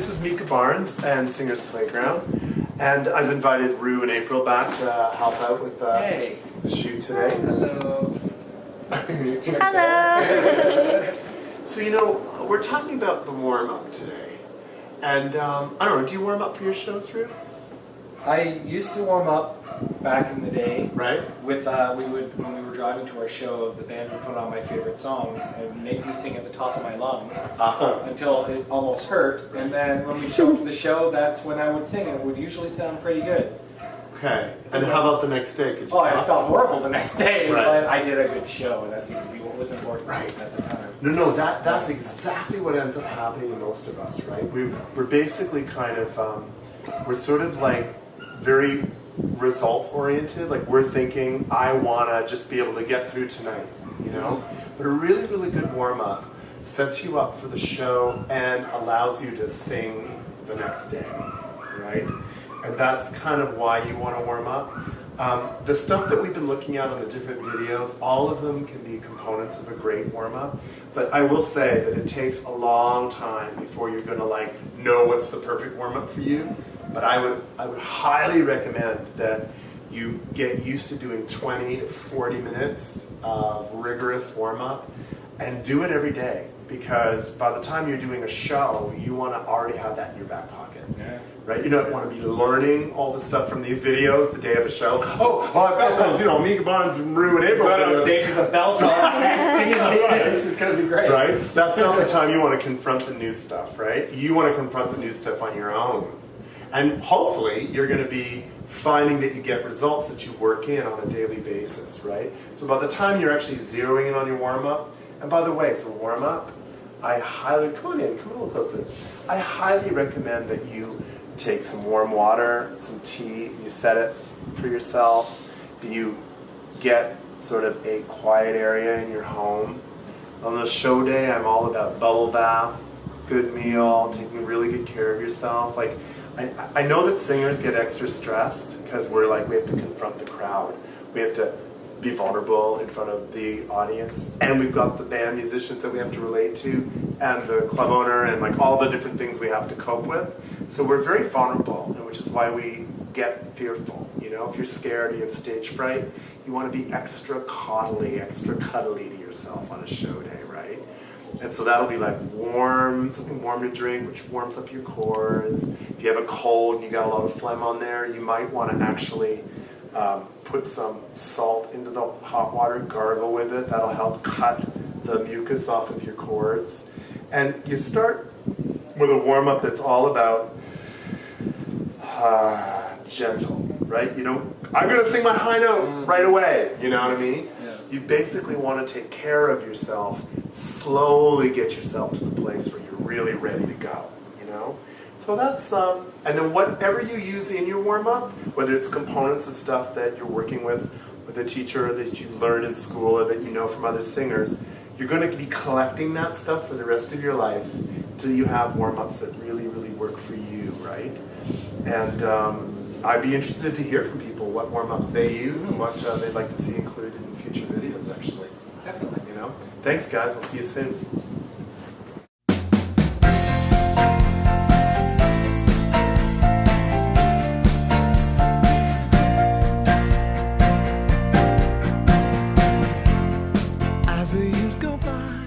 this is Micah Barnes and Singer's Playground, and I've invited Rue and April back to help out with the shoot today. Hello. Hello. So we're talking about the warm-up today, and I don't know, do you warm up for your shows, Rue? I used to warm up back in the day. Right. With when we were driving to our show, the band would put on my favorite songs and make me sing at the top of my lungs until it almost hurt. And then when we showed up to the show, that's when I would sing, and it would usually sound pretty good. Okay. And how about the next day? I felt horrible the next day, right. but I did a good show, and that seemed to be what was important at the time. No, that's exactly what ends up happening to most of us, right? We're basically kind of, we're sort of like very results oriented. Like we're thinking, I want to just be able to get through tonight, But a really, really good warm up sets you up for the show and allows you to sing the next day, right? And that's kind of why you want to warm up. The stuff that we've been looking at on the different videos, all of them can be components of a great warm-up. But I will say that it takes a long time before you're going to know what's the perfect warm-up for you. But I would highly recommend that you get used to doing 20 to 40 minutes of rigorous warm-up and do it every day. Because by the time you're doing a show, you want to already have that in your back pocket. Yeah. Right? You don't want to be learning all the stuff from these videos the day of a show. I bet those, Micah Barnes and Rue and April. Right on stage with a belt on, singing like this is going to be great. Right? That's not the time you want to confront the new stuff, right? You want to confront the new stuff on your own. And hopefully, you're going to be finding that you get results that you work in on a daily basis, right? So by the time you're actually zeroing in on your warm-up, and by the way, for warm-up, come a little closer. I highly recommend that you take some warm water, some tea, you set it for yourself, you get sort of a quiet area in your home. On the show day, I'm all about bubble bath, good meal, taking really good care of yourself. I know that singers get extra stressed because we have to confront the crowd. We have to be vulnerable in front of the audience, and we've got the band musicians that we have to relate to, and the club owner, and all the different things we have to cope with. So we're very vulnerable, and which is why we get fearful. If you're scared, you have stage fright, you want to be extra coddly, extra cuddly to yourself on a show day, right? And so that'll be something warm to drink, which warms up your cords. If you have a cold and you got a lot of phlegm on there, you might want to actually put some salt into the hot water, gargle with it. That'll help cut the mucus off of your cords. And you start with a warm-up that's all about gentle, right? I'm going to sing my high note right away, you know what I mean? Yeah. You basically want to take care of yourself, slowly get yourself to the place where you're really ready to go, So that's, and then whatever you use in your warm-up, whether it's components of stuff that you're working with a teacher that you learned in school or that you know from other singers, you're going to be collecting that stuff for the rest of your life until you have warm-ups that really, really work for you, right? And I'd be interested to hear from people what warm-ups they use and what they'd like to see included in future videos, actually. Definitely. Thanks, guys. We'll see you soon. As the years go by,